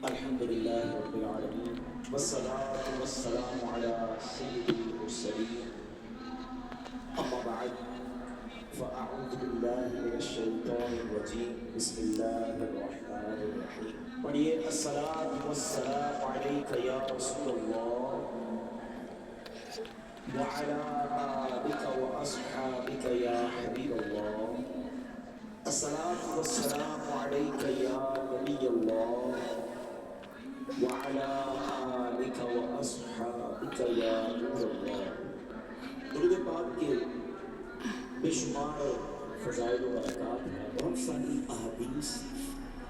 الحمد لله رب العالمين والصلاة والسلام على سيد المرسلين أما بعد فأعوذ بالله من الشيطان الرجيم بسم الله الرحمن الرحيم پڑھیے الصلاة والسلام عليك يا رسول الله وعلى آلك وأصحابك يا حبيب الله الصلاة والسلام عليك يا نبي الله وعلى آلك وأصحابك يا نور الله. درود پاک کے بے شمار فضائل و برکات ہیں، بہت ساری احادیث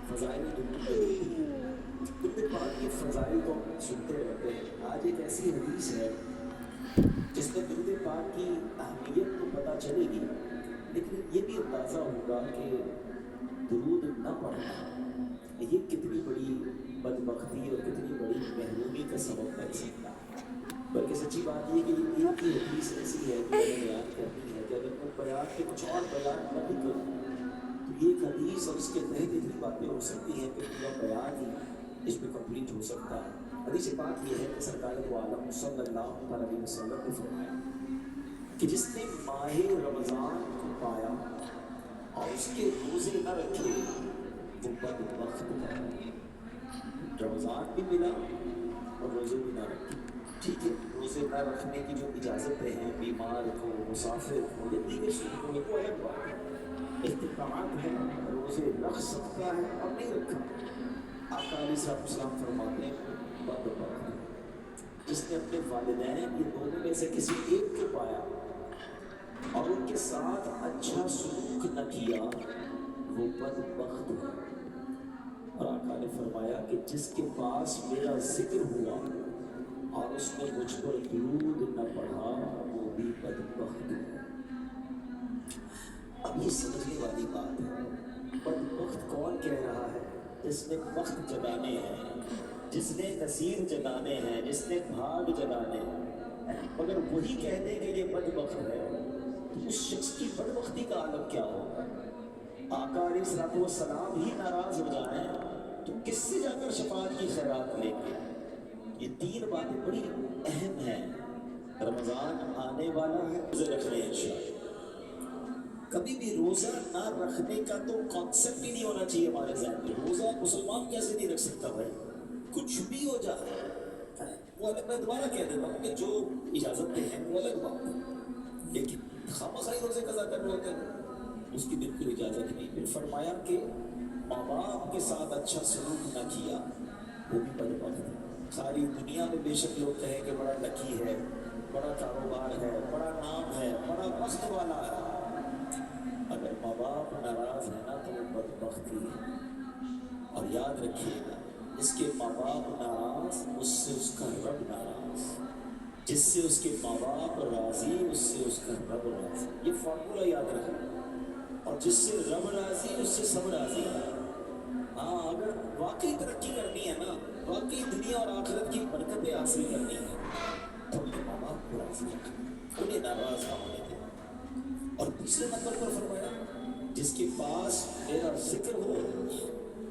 فضائل درود پاک کے فضائل کو ہم سنتے رہتے ہیں. آج ایک ایسی حدیث ہے جس میں درود پاک کی اہمیت تو پتہ چلے گی، لیکن یہ بھی اندازہ ہوگا کہ درود نہ پڑھنا یہ کتنی بڑی بدبختی اور کتنی بڑی محرومی کا سبب بن سکتا ہے. بلکہ سچی بات یہ کہ ایک ہی حدیث ایسی ہے جو میں بیان کرنی ہے کہ اگر میں بیان کے کچھ اور بیان نہ بھی کروں تو یہ ایک حدیث اور اس کے تحت اتنی باتیں ہو سکتی ہیں کہ پورا بیان ہی اس میں کمپلیٹ ہو سکتا ہے. حدیث بات یہ ہے کہ سرکار دو عالم صلی اللہ علیہ وسلم نے فرمایا کہ جس نے ماہ رمضان کو پایا اور اس کے روزے نہ رکھے وہ بدبخت ہے. رمضان بھی ملا اور روزے بھی نہ رکھے. ٹھیک ہے، روزے نہ رکھنے کی جو اجازتیں ہیں، بیمار کو، مسافر کو یا دیگر شہریوں کو الگ بات ہے. اختتامات ہیں، روزے رکھ سکتا ہے اور نہیں رکھا. آقا علیہ السلام فرماتے ہیں بدبخت جس نے اپنے والدین یہ دونوں میں سے کسی ایک کو پایا اور ان کے ساتھ اچھا سلوک نہ کیا وہ بدبخت ہے. اور آقا نے فرمایا کہ جس کے پاس میرا ذکر ہوا اور اس نے مجھ پر درود نہ پڑھا وہ بھی بدبخت ہے. اب یہ سمجھنے والی بات ہے، بدبخت کون کہہ رہا ہے؟ جس نے وقت جگانے ہیں، جس نے نصیر جگانے ہیں، جس نے بھاگ جگانے ہیں. مگر وہی کہہ دے کہ یہ بدبخت ہے تو اس شخص کی بدبختی کا عالم کیا ہوگا؟ آقا علیہ السلام ہی ناراض ہو جائیں تو کس سے جا کر شفاعت کی خیرات لیں گے؟ یہ تین باتیں بڑی اہم ہیں. رمضان آنے والا ہے، روزے رکھنے ہیں انشاءاللہ. کبھی بھی روزہ نہ رکھنے کا تو کانسیپٹ ہی نہیں ہونا چاہیے ہمارے ذہن میں. روزہ مسلمان کیسے نہیں رکھ سکتا بھائی؟ کچھ بھی ہو جائے وہ الگ. میں دوبارہ کہہ دیتا ہوں کہ جو اجازتیں ہیں وہ الگ بات ہے، لیکن خامخواہ روزے قضا کر رہے ہوتے ہیں اس کی بالکل اجازت نہیں. پھر فرمایا کہ ماں باپ کے ساتھ اچھا سلوک نہ کیا وہ بھی بدبخت ہے. ساری دنیا میں بے شک لوگ کہیں کہ بڑا لکی ہے، بڑا کاروبار ہے، بڑا نام ہے، بڑا وقت والا ہے، اگر ماں باپ ناراض ہے نا تو وہ بدبختی ہے. اور یاد رکھیے گا جس کے ماں باپ ناراض اس سے اس کا رب ناراض، جس سے اس کے ماں باپ راضی اس سے اس کا رب راضی. یہ فارمولہ یاد رکھنا. اور جس سے رب راضی اس سے سب راضی. ہاں، اگر واقعی ترقی کرنی ہے نا، واقعی دنیا اور آخرت کی برکتیں حاصل کرنی ہے تو اپنے ماں باپ کو راضی رکھنا، انہیں ناراض نہ ہونے دیں. اور دوسرے نمبر پر فرمایا جس کے پاس میرا ذکر ہو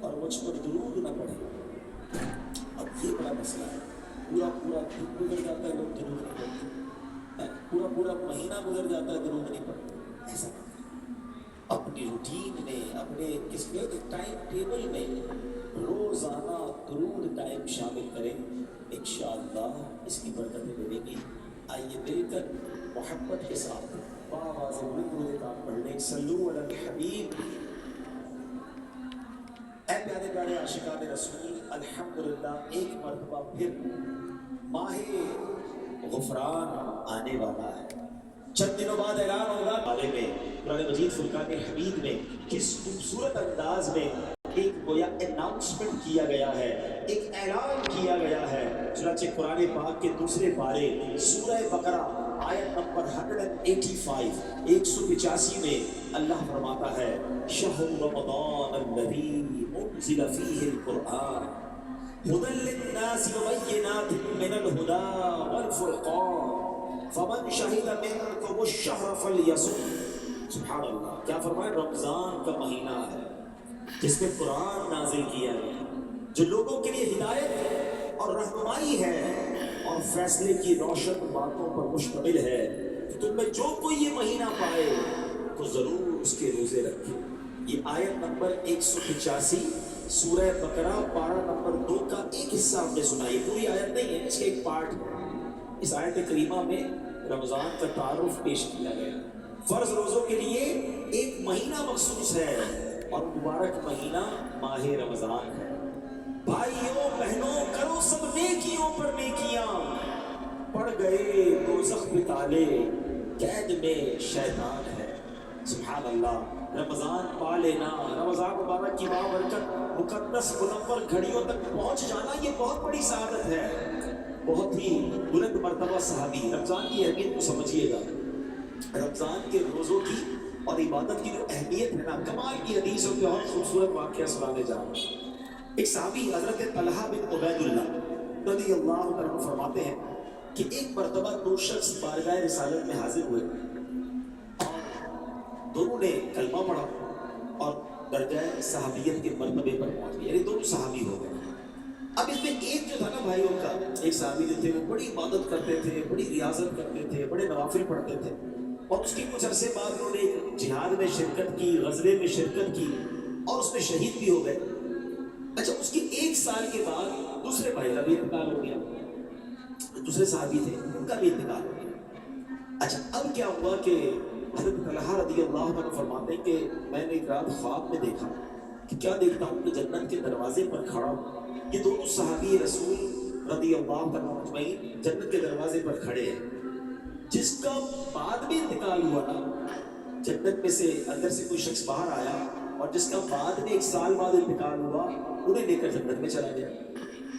اور مجھ پر درود نہ پڑے. اب یہ بڑا مسئلہ ہے. پورا دن گزر جاتا ہے لوگ درود نہیں پڑھتے، پورا مہینہ گزر جاتا ہے درود نہیں پڑھتے. ایسا اپنی روٹین میں، اپنے کس ٹائم ٹیبل میں روزانہ درود ٹائم شامل کریں، انشاءاللہ اس کی برکتیں ملیں گی. آئیے مل کر محبت کے ساتھ باواز درود پاک پڑھ لیں. صلو علی الحبیب. اے پیارے پیارے عاشقان رسول، الحمدللہ ایک مرتبہ پھر ماہ غفران آنے والا ہے. چند دنوں بعد اعلان ہوگا بارے میں قرآن مجید فرقان حمید میں کس خوبصورت انداز میں ایک گویا اناؤنسمنٹ کیا گیا ہے، ایک اعلان کیا گیا ہے. چنانچہ قرآن پاک کے دوسرے پارے سورہ بقرہ آیت نمبر 185 میں اللہ فرماتا ہے شہر رمضان الذی انزل فیہ القرآن هدى للناس وبينات من الهدى والفرقان فمن شهد منكم الشهر فليصم. سبحان اللہ. کیا فرمایا؟ رمضان کا مہینہ ہے جس میں قرآن نازل کیا گیا، جو لوگوں کے لیے ہدایت اور رہنمائی ہے اور فیصلے کی روشن باتوں پر مشتمل ہے. کہ تم میں جو کوئی یہ مہینہ پائے تو ضرور اس کے روزے رکھے. یہ آیت نمبر 185 سورہ بقرہ پارہ نمبر 2 کا ایک حصہ ہم نے سنا. یہ پوری آیت نہیں ہے، اس کا ایک پارٹ ہے. اس آیت کریمہ میں رمضان کا تعارف پیش کیا گیا. فرض روزوں کے لیے ایک مہینہ مخصوص ہے اور مبارک مہینہ ماہ رمضان ہے. بھائیوں بہنوں کرو سب نیکیوں پر نیکیاں، پڑ گئے دوزخ پہ تالے، قید میں شیطان ہے. سبحان اللہ. رمضان پا لینا، رمضان مبارک کی بابرکت مقدس منور گھڑیوں تک پہنچ جانا، یہ بہت بڑی سعادت ہے. بہت ہی بلند مرتبہ صحابی. رمضان کی اہمیت کو سمجھیے گا. رمضان کے روزوں کی اور عبادت کی جو اہمیت ہے نا، کمال کی حدیث اور بہت خوبصورت واقعہ سنانے جا رہا ہوں. ایک صحابی حضرت طلحہ بن عبید اللہ رضی اللہ عنہ فرماتے ہیں کہ ایک مرتبہ دو شخص بارگاہ رسالت میں حاضر ہوئے اور دونوں نے کلمہ پڑھا اور درجہ صحابیت کے مرتبے پر پہنچ گئے، یعنی دونوں صحابی ہو گئے. اب اس میں ایک جو تھا نا بھائیوں کا، ایک صحابی جو تھے وہ بڑی عبادت کرتے تھے، بڑی ریاضت کرتے تھے، بڑے نوافل پڑھتے تھے، اور اس کے کچھ عرصے بعد انہوں نے ایک جہاد میں شرکت کی، غزوے میں شرکت کی اور اس میں شہید بھی ہو گئے. اچھا، اس کے ایک سال کے بعد دوسرے بھائی کا بھی انتقال ہو گیا. دوسرے صحابی تھے، ان کا بھی انتقال ہو گیا. اچھا، اب کیا ہوا کہ حضرت طلحہ رضی اللہ عنہ فرماتے ہیں کہ میں نے ایک رات خواب میں دیکھا کہ کیا دیکھتا ہوں کہ جنت کے دروازے پر کھڑا ہوں. یہ دونوں صحابی رسول رضی اللہ عنہ مجمعین جنت کے دروازے پر کھڑے ہیں. جس کا بعد میں انتقال ہوا نا، جنت میں سے اندر سے کوئی شخص باہر آیا اور جس کا بعد میں ایک سال بعد انتقال ہوا، انہیں لے کر جنت میں چلا گیا.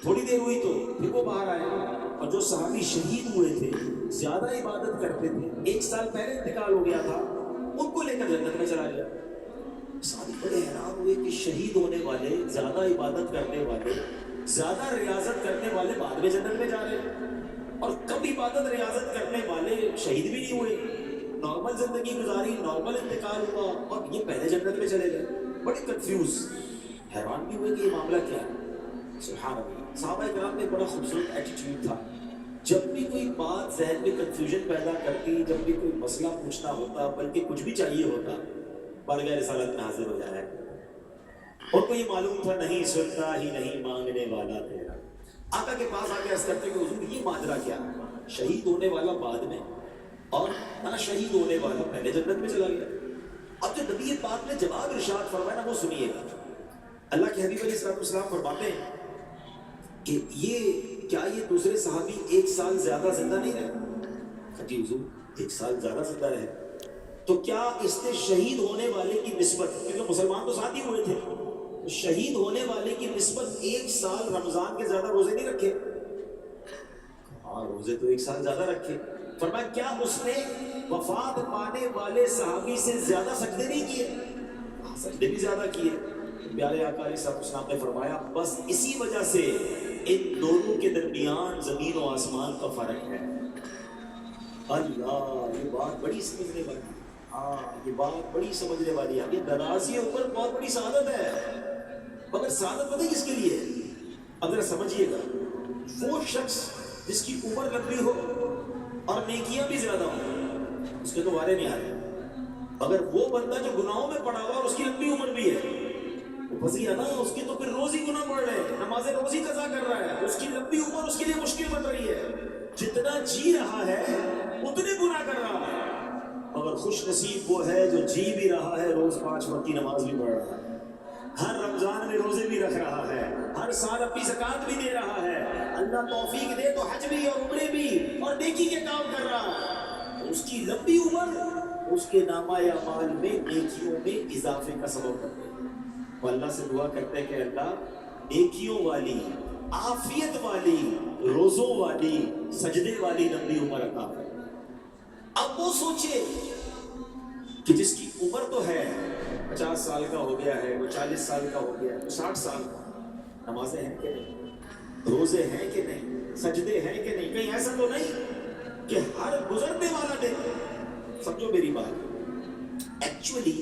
تھوڑی دیر ہوئی تو پھر وہ باہر آیا، اور جو صحابی شہید ہوئے تھے، زیادہ عبادت کرتے تھے، ایک سال پہلے انتقال ہو گیا تھا، ان کو لے کر جنت میں چلا گیا. صحابی بڑے حیران ہوئے کہ شہید ہونے والے، زیادہ عبادت کرنے والے، زیادہ ریاضت کرنے والے بعد میں جنت میں جا رہے ہیں، اور کم عبادت ریاضت کرنے والے شہید بھی نہیں ہوئے، نارمل زندگی گزاری، نارمل انتقال ہوا، اور یہ پہلے جنت میں چلے گئے. بڑے کنفیوز، حیران بھی ہوئے کہ یہ معاملہ کیا ہے. سبحان اللہ. صحابہ کرام میں بڑا خوبصورت ایٹیٹیوڈ تھا. جب بھی کوئی بات ذہن میں کنفیوژن پیدا کرتی، جب بھی کوئی مسئلہ پوچھنا ہوتا، بلکہ کچھ بھی چاہیے ہوتا، بارگاہ رسالت میں حاضر ہو جایا. اور کو یہ معلوم تھا نہیں سنتا ہی نہیں مانگنے والا تیرا. آقا کے پاس آ کے عرض کرتے کہ حضور یہ ماجرا کیا ہے؟ شہید ہونے والا بعد میں اور نا شہید ہونے والا پہلے جنت میں چلا گیا. اب جو نبی پاک نے جواب ارشاد فرمایا نا، وہ سنیے گا. اللہ کے حبیب علیہ السلام فرماتے ہیں کہ کیا یہ دوسرے صحابی ایک سال زیادہ زندہ نہیں رہے؟ جی حضور، ایک سال زیادہ زندہ رہے. تو کیا اس نے شہید ہونے والے کی نسبت، کیونکہ مسلمان تو ساتھ ہی ہوئے تھے، شہید ہونے والے کی نسبت ایک سال رمضان کے زیادہ روزے نہیں رکھے؟ ہاں، روزے تو ایک سال زیادہ رکھے. فرمایا کیا اس نے وفات پانے والے صحابی سے زیادہ سجدے نہیں کیے؟ ہاں، سجدے بھی زیادہ کیے. پیارے آقا علیہ السلام نے فرمایا بس اسی وجہ سے ان دونوں کے درمیان زمین و آسمان کا فرق ہے. اللہ، یہ بات بڑی سمجھنے والی. ہاں، یہ بات بڑی سمجھنے والی ہے. یہ درازی اوپر بہت بڑی سعادت ہے، مگر سعادت پتہ کس کے لیے؟ اگر سمجھیے گا، وہ شخص جس کی عمر لمبی ہو اور نیکیاں بھی زیادہ ہوں، اس کے تو وارے نہیں آ رہے. اگر وہ بندہ جو گناہوں میں پڑا ہوا اور اس کی لمبی عمر بھی ہے، وہ پھنس گیا نا. اس کی تو پھر روز ہی گناہ پڑ رہے ہیں، نماز روز ہی قضا کر رہا ہے، اس کی لمبی عمر اس کے لیے مشکل بن رہی ہے. جتنا جی رہا ہے اتنے گناہ کر رہا ہے. مگر خوش نصیب وہ ہے جو جی بھی رہا ہے، روز 5 وقت کی نماز بھی پڑھ رہا ہے، ہر رمضان میں روزے بھی رکھ رہا ہے، ہر سال اپنی زکات بھی دے رہا ہے. اللہ توفیق دے تو حج بھی اور عمرے بھی اور نیکی کے کام کر رہا ہے. اس کی لمبی عمر اس کے نامہ اعمال میں نیکیوں میں اضافے کا سبب بنتی ہے. وہ اللہ سے دعا کرتے ہیں کہ اللہ نیکیوں والی، عافیت والی، روزوں والی، سجدے والی لمبی عمر عطا کر. اب وہ سوچے کہ جس کی عمر تو ہے، 50 سال کا ہو گیا ہے، وہ 40 سال کا ہو گیا ہے، وہ 60 سال کا، نمازیں ہیں کہ نہیں، روزے ہیں کہ نہیں، سجدے ہیں کہ نہیں؟ کہیں ایسا تو نہیں کہ ہر گزرنے والا دن. سمجھو میری بات، ایکچولی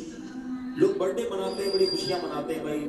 لوگ برتھ ڈے مناتے ہیں، بڑی خوشیاں مناتے ہیں، بھائی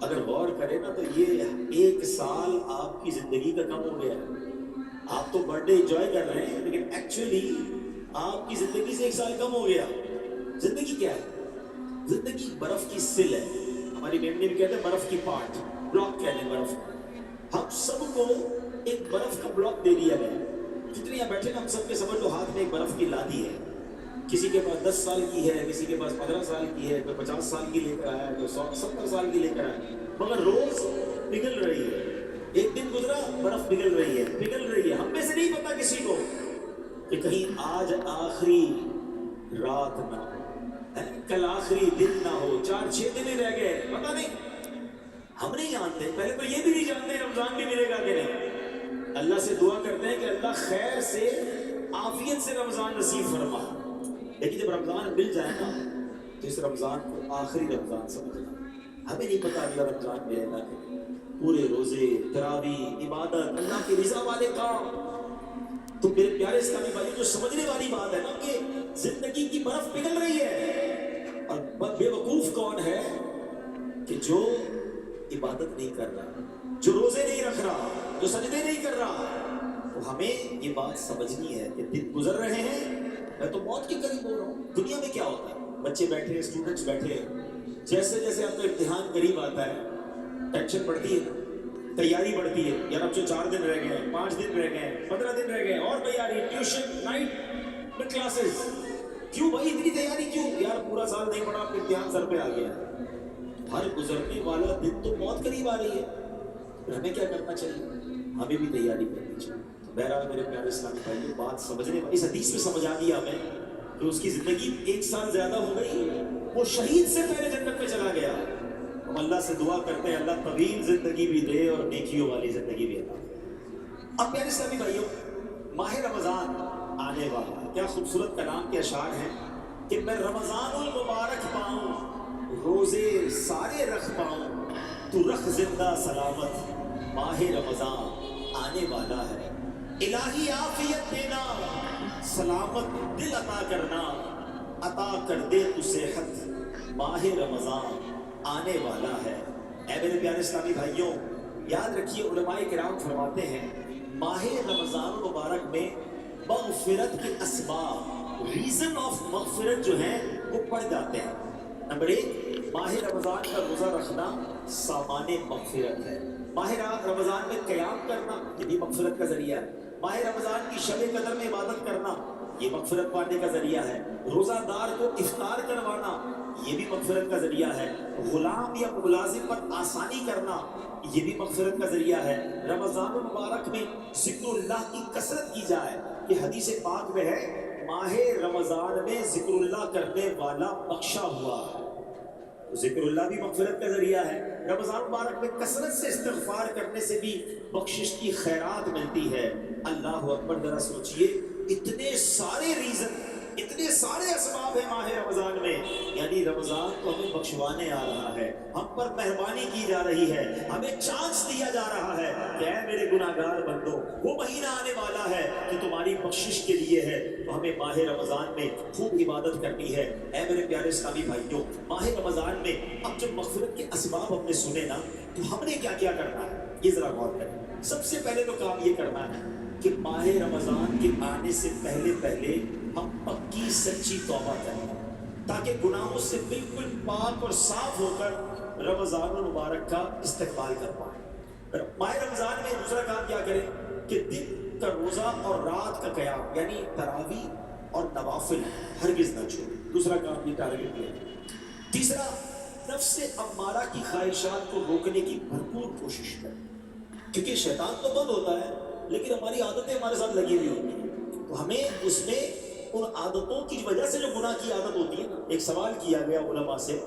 اگر غور کرے نا تو یہ 1 سال آپ کی زندگی کا کم ہو گیا ہے. آپ تو برتھ ڈے انجوائے کر رہے ہیں لیکن ایکچولی آپ کی زندگی سے 1 سال کم ہو گیا. زندگی کیا ہے؟ زندگی برف کی سل ہے. ہماری میمنی بھی کہتے ہیں برف کی پارٹ، بلاک کہتے ہیں برف. ہم سب کو ایک برف کا بلاک دے دیا گیا. جتنے یہاں بیٹھے نا ہم سب کے سمجھ لو ہاتھ میں ایک برف کی لادی ہے. کسی کے پاس 10 سال کی ہے، کسی کے پاس 15 سال کی ہے، کوئی 50 سال کی لے کر آیا ہے، کوئی 70 سال کی لے کر آیا، مگر روز پگھل رہی ہے. ایک دن گزرا برف پگھل رہی ہے، پگھل رہی ہے. ہم میں سے نہیں پتا کسی کو کہ کہیں آج آخری رات نہ ہو، کل آخری دن نہ ہو، 4-6 دن ہی رہ گئے، پتا نہیں. ہم نہیں جانتے، پہلے تو یہ بھی نہیں جانتے رمضان بھی ملے گا کہ نہیں. اللہ سے دعا کرتے ہیں کہ اللہ خیر سے عافیت سے رمضان نصیب فرما. لیکن جب رمضان مل جائے نا تو اس رمضان کو آخری رمضان سمجھنا. ہمیں نہیں پتا اگلا رمضان ملے گا کہ پورے روزے، تراویح، عبادت، اللہ کی رضا والے کام. تو میرے پیارے اسلامی بھائی جو سمجھنے والی بات ہے نا کہ زندگی کی برف پگھل رہی ہے. اور بے وقوف کون ہے کہ جو عبادت نہیں کر رہا، جو روزے نہیں رکھ رہا، جو سجدے نہیں کر رہا. تو ہمیں یہ بات سمجھنی ہے کہ دن گزر رہے ہیں، میں تو موت کے قریب ہو رہا ہوں. دنیا میں کیا ہوتا ہے؟ بچے بیٹھے، اسٹوڈنٹس بیٹھے، جیسے جیسے آپ کا امتحان قریب آتا ہے ٹینشن بڑھتی ہے، تیاری بڑھتی ہے. یار اب جو 4 دن رہ گئے، 5 دن رہ گئے، 15 دن رہ گئے، اور تیاری، ٹیوشن، نائٹ کلاسز. کیوں بھائی اتنی تیاری کیوں؟ یار پورا سال نہیں پڑھا، امتحان سر پہ آ گیا. ہر گزرنے والا دن تو موت قریب آ رہی ہے. پھر ہمیں کیا کرنا چاہیے؟ ہمیں بھی تیاری کرنی چاہیے. بہرحال میرے پیارے اسلامی بھائی بات سمجھنے والی، اس حدیث میں سمجھا دیا ہمیں کہ اس کی زندگی 1 سال زیادہ ہو گئی، وہ شہید سے پہلے جنت میں چلا گیا. ہم اللہ سے دعا کرتے ہیں اللہ طویل زندگی بھی دے اور نیکیوں والی زندگی بھی عطا. اب پیارے اسلامی بھائیوں، ماہ رمضان آنے والا ہے. کیا خوبصورت کلام کے اشعار ہیں کہ میں رمضان المبارک پاؤں، روزے سارے رکھ پاؤں، تو رکھ زندہ سلامت، ماہ رمضان آنے والا ہے. الہی عافیت دینا، سلامت دل عطا کرنا، عطا کر دے تو صحت، ماہ رمضان آنے والا ہے. اے میرے پیارے اسلامی بھائیوں، یاد رکھیے علماء کرام فرماتے ہیں ماہ رمضان مبارک میں مغفرت کے اسباب، ریزن آف مغفرت جو ہیں وہ پڑھ جاتے ہیں. نمبر 1، ماہ رمضان کا روزہ رکھنا سامان مغفرت ہے. ماہ رمضان میں قیام کرنا یہ بھی مغفرت کا ذریعہ ہے. ماہ رمضان کی شب قدر میں عبادت کرنا یہ مغفرت پانے کا ذریعہ ہے. روزہ دار کو افطار کروانا یہ بھی مغفرت کا ذریعہ ہے. غلام یا ملازم پر آسانی کرنا یہ بھی مغفرت کا ذریعہ ہے. رمضان المبارک میں ذکر اللہ کی کثرت کی جائے، یہ حدیث پاک میں ہے ماہ رمضان میں ذکر اللہ کرنے والا بخشا ہوا ہے. ذکر اللہ بھی مغفرت کا ذریعہ ہے. رمضان مبارک میں کثرت سے استغفار کرنے سے بھی بخشش کی خیرات ملتی ہے. اللہ اکبر. ذرا سوچئے اتنے سارے ریزن، اتنے سارے اسباب ہیں ماہ رمضان میں، یعنی رمضان کو ہمیں بخشوانے آ رہا ہے، ہم پر مہربانی کی جا رہی ہے، ہمیں چانس دیا جا رہا ہے کہ اے میرے گناہگار بندو وہ مہینہ آنے والا ہے کہ تمہاری بخشش کے لیے ہے. تو ہمیں ماہ رمضان میں خوب عبادت کرنی ہے. اے میرے پیارے اسلامی بھائیوں، ماہ رمضان میں اب جب مغفرت کے اسباب ہم نے سنے نا تو ہم نے کیا کیا کرنا ہے یہ ذرا غور کریں. سب سے پہلے تو کام یہ کرنا ہے کہ ماہ رمضان کے آنے سے پہلے ہم پکی سچی توبہ کریں تاکہ گناہوں سے بالکل پاک اور صاف ہو کر رمضان المبارک کا استقبال کر پائیں. ماہ رمضان میں دوسرا کام کیا کریں کہ دن کا روزہ اور رات کا قیام یعنی تراویح اور نوافل ہرگز نہ چھوڑیں. دوسرا کام یہ ٹارگٹ کیا. تیسرا، نفس امارہ کی خواہشات کو روکنے کی بھرپور کوشش کریں، کیونکہ شیطان تو بند ہوتا ہے لیکن ہماری عادتیں ہمارے ساتھ لگی ہوئی ہوتی ہیں. تو ہمیں اس میں ان عادتوں کی وجہ سے جو گناہ کی عادت ہوتی ہے نا، ایک سوال کیا گیا علماء سے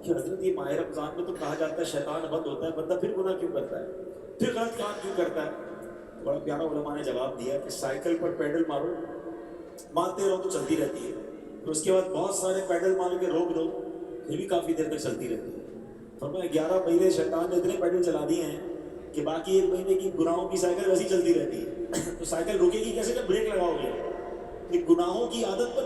کہ حضرت یہ ماہ رمضان میں تو کہا جاتا ہے شیطان بند ہوتا ہے، بندہ پھر گناہ کیوں کرتا ہے، پھر غلط کام کیوں کرتا ہے؟ بڑا پیارا علماء نے جواب دیا کہ سائیکل پر پیڈل مارو، مارتے رہو تو چلتی رہتی ہے، پھر اس کے بعد بہت سارے پیڈل مار کے روک دو پھر بھی کافی دیر تک چلتی رہتی ہے. فرمایا 11 مہینے شیطان نے اتنے پیڈل چلا دیے ہیں کہ باقی 1 مہینے کی گناہوں کی سائیکل ویسی چلتی رہتی ہے. تو سائیکل رکے گی کیسے جب بریک لگاؤ گے؟ کہ گناہوں کی عادت پر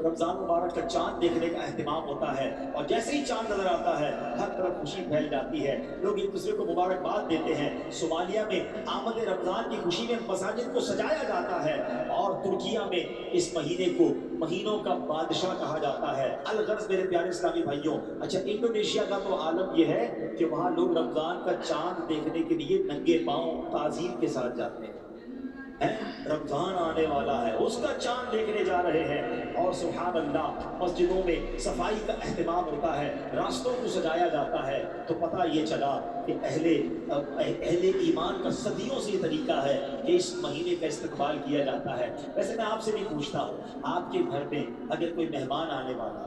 رمضان مبارک کا چاند دیکھنے کا اہتمام ہوتا ہے، اور جیسے ہی چاند نظر آتا ہے ہر طرف خوشی پھیل جاتی ہے، لوگ ایک دوسرے کو مبارکباد دیتے ہیں۔ صومالیہ میں آمد رمضان کی خوشی میں مساجد کو سجایا جاتا ہے، اور ترکیہ میں اس مہینے کو مہینوں کا بادشاہ کہا جاتا ہے۔ الغرض میرے پیارے اسلامی بھائیوں، اچھا انڈونیشیا کا تو عالم یہ ہے کہ وہاں لوگ رمضان کا چاند دیکھنے کے لیے ننگے پاؤں تعظیم کے ساتھ جاتے ہیں۔ رمضان آنے والا ہے، اس کا چاند دیکھنے جا رہے ہیں، اور سبحان اللہ مسجدوں میں صفائی کا اہتمام ہوتا ہے، راستوں کو سجایا جاتا ہے۔ تو پتہ یہ چلا کہ اہل ایمان کا صدیوں سے یہ طریقہ ہے کہ اس مہینے کا استقبال کیا جاتا ہے۔ ویسے میں آپ سے بھی پوچھتا ہوں، آپ کے گھر میں اگر کوئی مہمان آنے والا،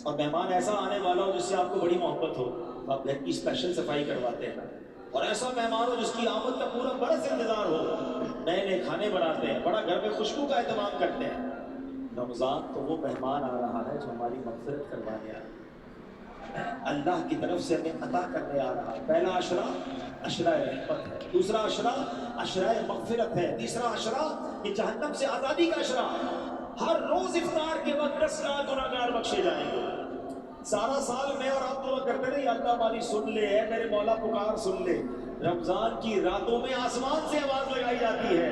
اور مہمان ایسا آنے والا ہو جس سے آپ کو بڑی محبت ہو، تو آپ گھر کی اسپیشل صفائی کرواتے ہیں، اور ایسا مہمان ہو جس کی آمد کا پورا برس انتظار ہو، نئے نئے کھانے بناتے ہیں، بڑا گھر میں خوشبو کا اہتمام کرتے ہیں۔ رمضان تو وہ مہمان آ رہا ہے جو ہماری مغفرت کروانے آ رہا ہے، اللہ کی طرف سے ہمیں عطا کرنے آ رہا ہے۔ پہلا عشرہ عشرہ رحمت ہے، دوسرا عشرہ عشرہ مغفرت ہے، تیسرا عشرہ یہ جہنم سے آزادی کا عشرہ۔ ہر روز افطار کے وقت 10 لاکھ گناہگار بخشے جائیں گے۔ سارا سال میں اور آپ دعا کرتے رہے، یا اللہ ہماری سن لے، اے میرے مولا پکار سن لے۔ رمضان کی راتوں میں آسمان سے آواز لگائی جاتی ہے۔